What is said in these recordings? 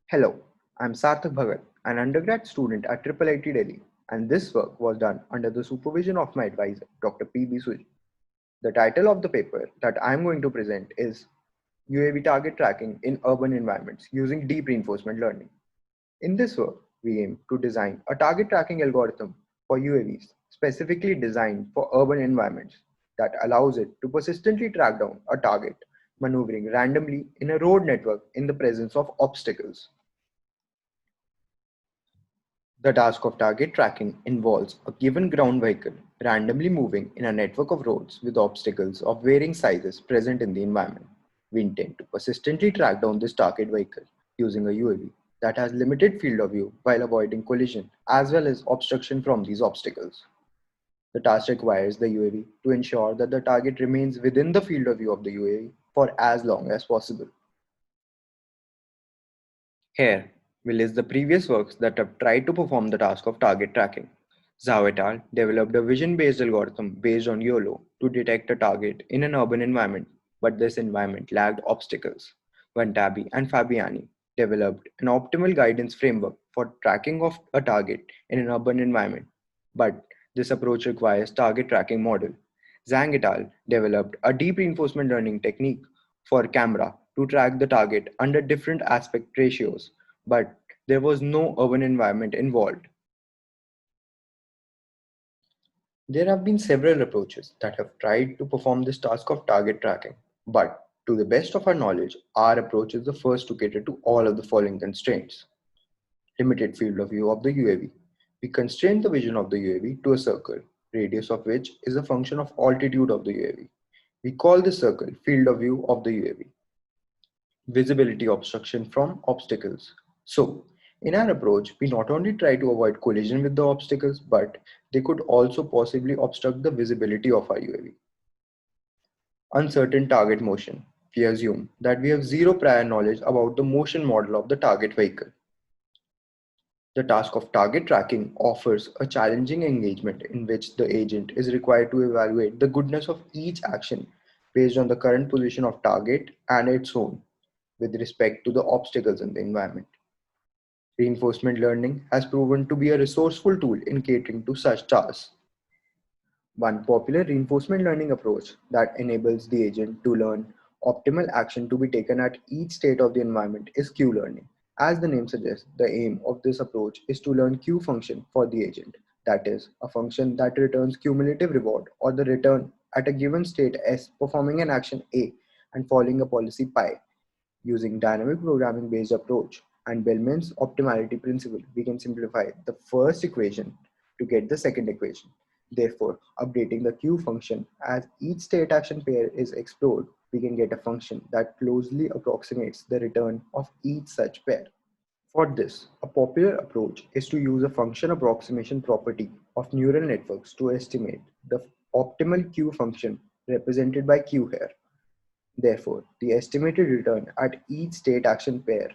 Hello, I'm Sarthak Bhagat, an undergrad student at IIIT Delhi, and this work was done under the supervision of my advisor, Dr. P.B. Sujit. The title of the paper that I'm going to present is UAV Target Tracking in Urban Environments Using Deep Reinforcement Learning. In this work, we aim to design a target tracking algorithm for UAVs specifically designed for urban environments that allows it to persistently track down a target maneuvering randomly in a road network in the presence of obstacles. The task of target tracking involves a given ground vehicle randomly moving in a network of roads with obstacles of varying sizes present in the environment. We intend to persistently track down this target vehicle using a UAV that has limited field of view while avoiding collision as well as obstruction from these obstacles. The task requires the UAV to ensure that the target remains within the field of view of the UAV for as long as possible. Here, we list the previous works that have tried to perform the task of target tracking. Zhao et al. Developed a vision-based algorithm based on YOLO to detect a target in an urban environment, but this environment lacked obstacles. Vantabi and Fabiani developed an optimal guidance framework for tracking of a target in an urban environment, but this approach requires target tracking model. Zhang et al. Developed a deep reinforcement learning technique for camera to track the target under different aspect ratios, but there was no urban environment involved. There have been several approaches that have tried to perform this task of target tracking, but to the best of our knowledge, our approach is the first to cater to all of the following constraints. Limited field of view of the UAV. We constrain the vision of the UAV to a circle, radius of which is a function of altitude of the UAV. We call this circle field of view of the UAV. Visibility obstruction from obstacles. So, in our approach, we not only try to avoid collision with the obstacles, but they could also possibly obstruct the visibility of our UAV. Uncertain target motion. We assume that we have zero prior knowledge about the motion model of the target vehicle. The task of target tracking offers a challenging engagement in which the agent is required to evaluate the goodness of each action based on the current position of target and its own with respect to the obstacles in the environment. Reinforcement learning has proven to be a resourceful tool in catering to such tasks. One popular reinforcement learning approach that enables the agent to learn optimal action to be taken at each state of the environment is Q learning. As the name suggests, the aim of this approach is to learn Q function for the agent, that is, a function that returns cumulative reward or the return at a given state S performing an action A and following a policy pi. Using dynamic programming based approach and Bellman's optimality principle, we can simplify the first equation to get the second equation. Therefore, updating the Q function as each state action pair is explored, we can get a function that closely approximates the return of each such pair. For this, a popular approach is to use a function approximation property of neural networks to estimate the optimal Q function represented by Q here. Therefore, the estimated return at each state action pair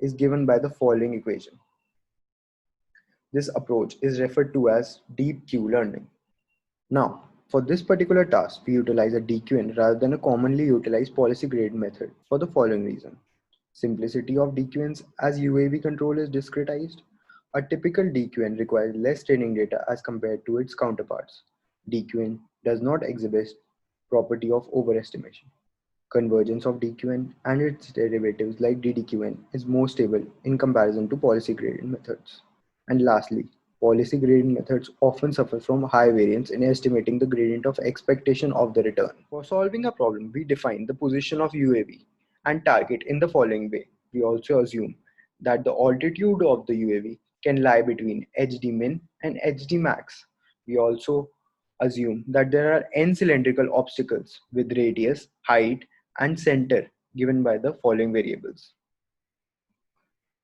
is given by the following equation. This approach is referred to as deep Q learning. Now, for this particular task, we utilize a DQN rather than a commonly utilized policy gradient method for the following reason. Simplicity of DQNs as UAV control is discretized. A typical DQN requires less training data as compared to its counterparts. DQN does not exhibit property of overestimation. Convergence of DQN and its derivatives like DDQN is more stable in comparison to policy gradient methods. And lastly, policy gradient methods often suffer from high variance in estimating the gradient of expectation of the return. For solving a problem, we define the position of UAV and target in the following way. We also assume that the altitude of the UAV can lie between HD min and HD max. We also assume that there are n cylindrical obstacles with radius, height, and center given by the following variables.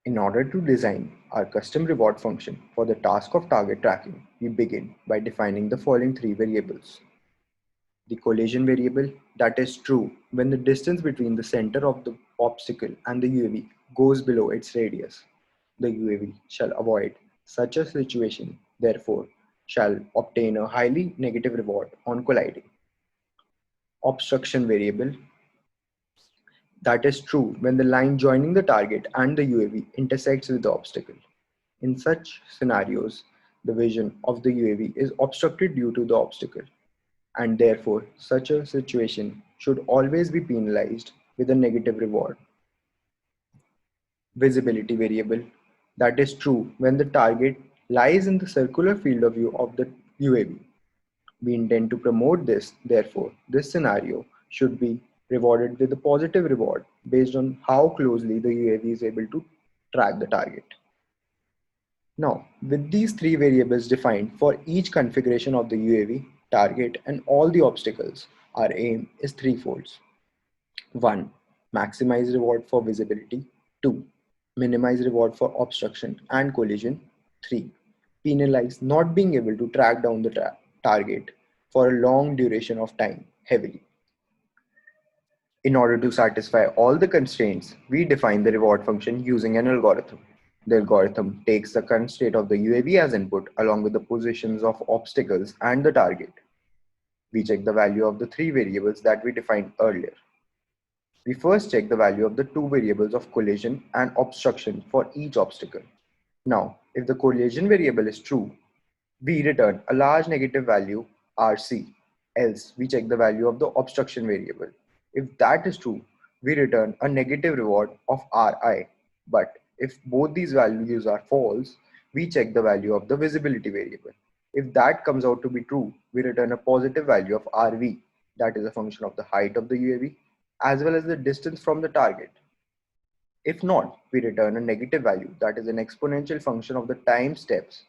In order to design our custom reward function for the task of target tracking, we begin by defining the following three variables. The collision variable, that is true when the distance between the center of the obstacle and the UAV goes below its radius. The UAV shall avoid such a situation, therefore, shall obtain a highly negative reward on colliding. Obstruction variable, That is true when the line joining the target and the UAV intersects with the obstacle. In such scenarios, the vision of the UAV is obstructed due to the obstacle, and therefore, such a situation should always be penalized with a negative reward. Visibility variable. That is true when the target lies in the circular field of view of the UAV. We intend to promote this, therefore, this scenario should be rewarded with a positive reward based on how closely the UAV is able to track the target. Now, with these three variables defined for each configuration of the UAV, target, and all the obstacles, our aim is threefold. 1. Maximize reward for visibility. 2. Minimize reward for obstruction and collision. 3. Penalize not being able to track down the target for a long duration of time heavily. In order to satisfy all the constraints, we define the reward function using an algorithm. The algorithm takes the current state of the UAV as input along with the positions of obstacles and the target. We check the value of the three variables that we defined earlier. We first check the value of the two variables of collision and obstruction for each obstacle. Now, if the collision variable is true, we return a large negative value RC. Else, we check the value of the obstruction variable. If that is true, we return a negative reward of Ri. But if both these values are false, we check the value of the visibility variable. If that comes out to be true, we return a positive value of Rv, that is a function of the height of the UAV, as well as the distance from the target. If not, we return a negative value, that is an exponential function of the time steps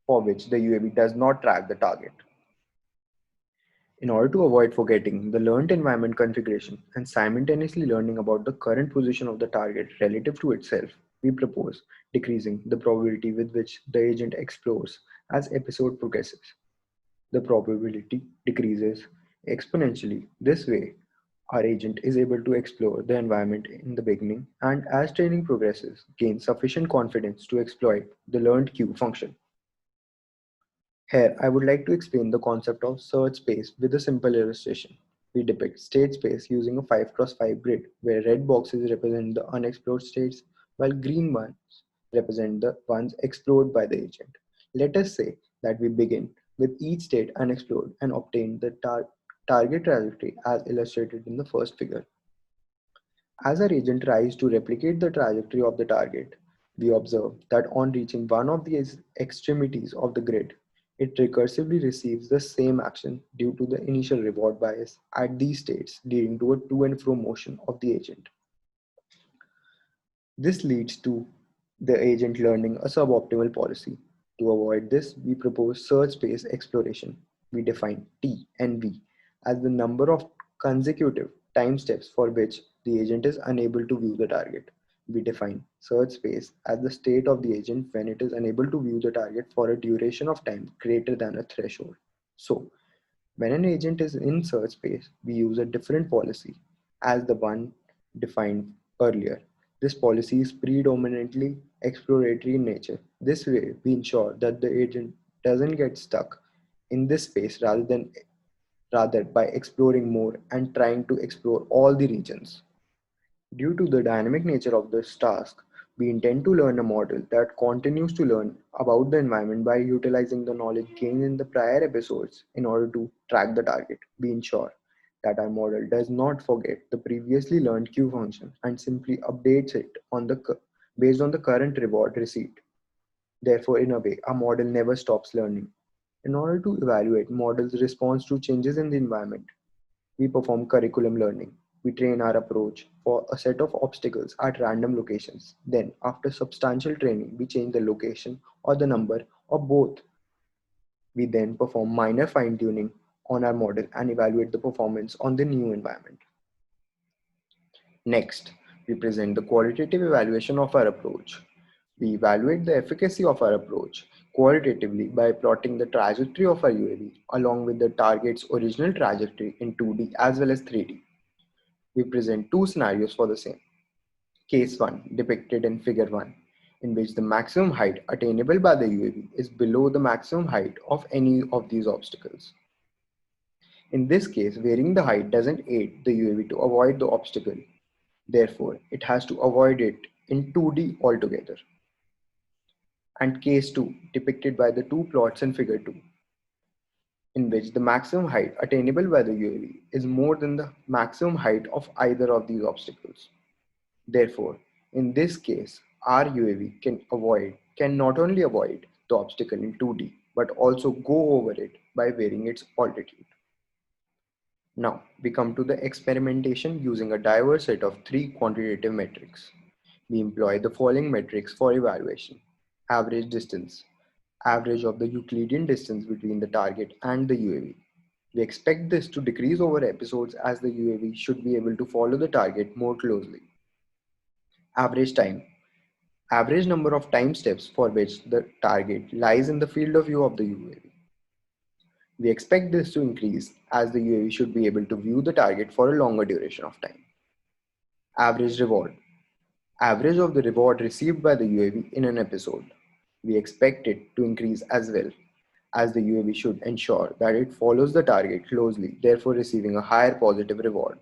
for which the UAV does not track the target. In order to avoid forgetting the learned environment configuration and simultaneously learning about the current position of the target relative to itself, we propose decreasing the probability with which the agent explores as episode progresses. The probability decreases exponentially. This way, our agent is able to explore the environment in the beginning and as training progresses, gain sufficient confidence to exploit the learned queue function. Here, I would like to explain the concept of search space with a simple illustration. We depict state space using a 5x5 grid, where red boxes represent the unexplored states, while green ones represent the ones explored by the agent. Let us say that we begin with each state unexplored and obtain the target trajectory as illustrated in the first figure. As our agent tries to replicate the trajectory of the target, we observe that on reaching one of the extremities of the grid, it recursively receives the same action due to the initial reward bias at these states, leading to a to and fro motion of the agent. This leads to the agent learning a suboptimal policy. To avoid this, we propose search space exploration. We define T and V as the number of consecutive time steps for which the agent is unable to view the target. We define search space as the state of the agent when it is unable to view the target for a duration of time greater than a threshold. So, when an agent is in search space, we use a different policy as the one defined earlier. This policy is predominantly exploratory in nature. This way, we ensure that the agent doesn't get stuck in this space rather by exploring more and trying to explore all the regions. Due to the dynamic nature of this task, we intend to learn a model that continues to learn about the environment by utilizing the knowledge gained in the prior episodes in order to track the target. We ensure that our model does not forget the previously learned queue function and simply updates it based on the current reward received. Therefore, in a way, our model never stops learning. In order to evaluate models' response to changes in the environment, we perform curriculum learning. We train our approach for a set of obstacles at random locations. Then, after substantial training, we change the location or the number or both. We then perform minor fine tuning on our model and evaluate the performance on the new environment. Next, we present the qualitative evaluation of our approach. We evaluate the efficacy of our approach qualitatively by plotting the trajectory of our UAV along with the target's original trajectory in 2D as well as 3D. We present two scenarios for the same. Case 1, depicted in figure 1, in which the maximum height attainable by the UAV is below the maximum height of any of these obstacles. In this case, varying the height doesn't aid the UAV to avoid the obstacle. Therefore, it has to avoid it in 2D altogether. And case 2, depicted by the two plots in figure 2, in which the maximum height attainable by the UAV is more than the maximum height of either of these obstacles. Therefore, in this case, our UAV can not only avoid the obstacle in 2D, but also go over it by varying its altitude. Now, we come to the experimentation using a diverse set of three quantitative metrics. We employ the following metrics for evaluation: average distance, average of the Euclidean distance between the target and the UAV. We expect this to decrease over episodes as the UAV should be able to follow the target more closely. Average time, average number of time steps for which the target lies in the field of view of the UAV. We expect this to increase as the UAV should be able to view the target for a longer duration of time. Average reward, average of the reward received by the UAV in an episode. We expect it to increase as well, as the UAV should ensure that it follows the target closely, therefore receiving a higher positive reward.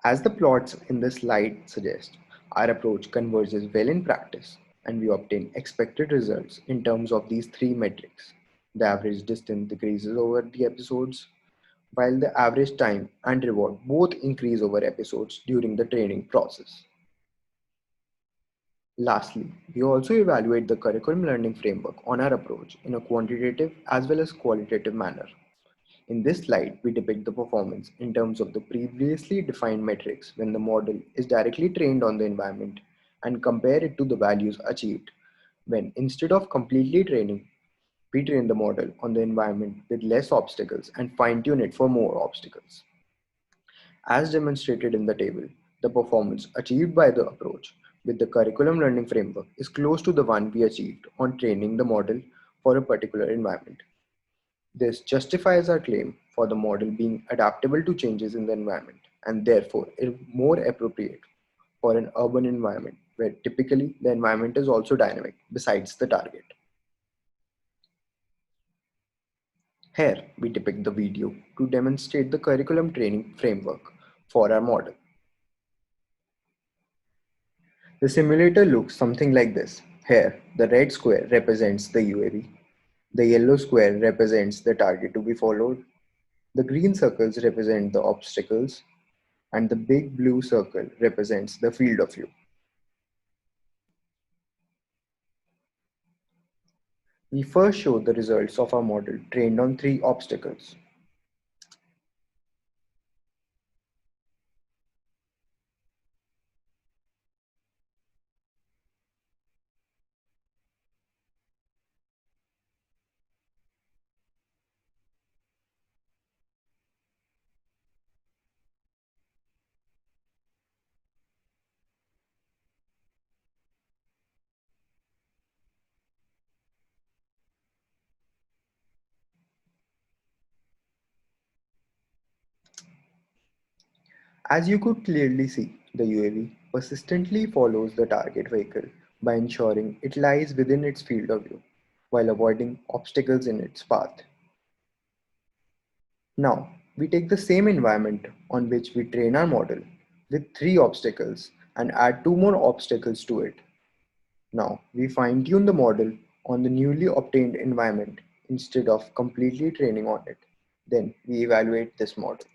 As the plots in the slide suggest, our approach converges well in practice, and we obtain expected results in terms of these three metrics. The average distance decreases over the episodes, while the average time and reward both increase over episodes during the training process. Lastly, we also evaluate the curriculum learning framework on our approach in a quantitative as well as qualitative manner. In this slide, we depict the performance in terms of the previously defined metrics when the model is directly trained on the environment and compare it to the values achieved when, instead of completely training, we train the model on the environment with less obstacles and fine-tune it for more obstacles. As demonstrated in the table, the performance achieved by the approach with the curriculum learning framework is close to the one we achieved on training the model for a particular environment. This justifies our claim for the model being adaptable to changes in the environment and therefore is more appropriate for an urban environment where typically the environment is also dynamic besides the target. Here we depict the video to demonstrate the curriculum training framework for our model. The simulator looks something like this. Here, the red square represents the UAV, the yellow square represents the target to be followed, the green circles represent the obstacles, and the big blue circle represents the field of view. We first show the results of our model trained on three obstacles. As you could clearly see, the UAV persistently follows the target vehicle by ensuring it lies within its field of view while avoiding obstacles in its path. Now, we take the same environment on which we train our model with three obstacles and add two more obstacles to it. Now, we fine tune the model on the newly obtained environment instead of completely training on it. Then we evaluate this model.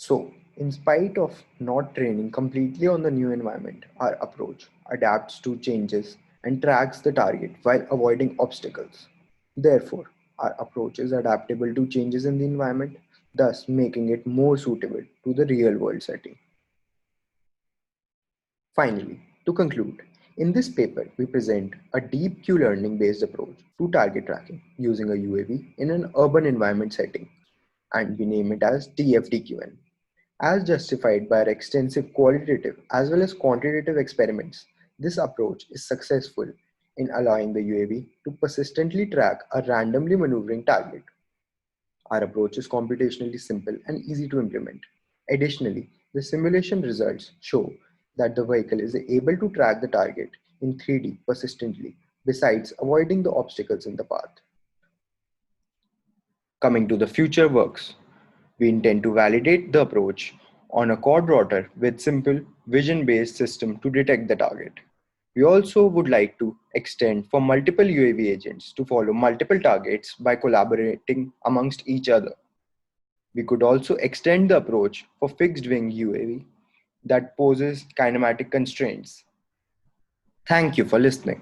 So, in spite of not training completely on the new environment, our approach adapts to changes and tracks the target while avoiding obstacles. Therefore, our approach is adaptable to changes in the environment, thus making it more suitable to the real world setting. Finally, to conclude, in this paper, we present a deep Q learning based approach to target tracking using a UAV in an urban environment setting, and we name it as TFDQN. As justified by our extensive qualitative as well as quantitative experiments, this approach is successful in allowing the UAV to persistently track a randomly maneuvering target. Our approach is computationally simple and easy to implement. Additionally, the simulation results show that the vehicle is able to track the target in 3D persistently, besides avoiding the obstacles in the path. Coming to the future works, we intend to validate the approach on a quadrotor with simple vision-based system to detect the target. We also would like to extend for multiple UAV agents to follow multiple targets by collaborating amongst each other. We could also extend the approach for fixed wing UAV that poses kinematic constraints. Thank you for listening.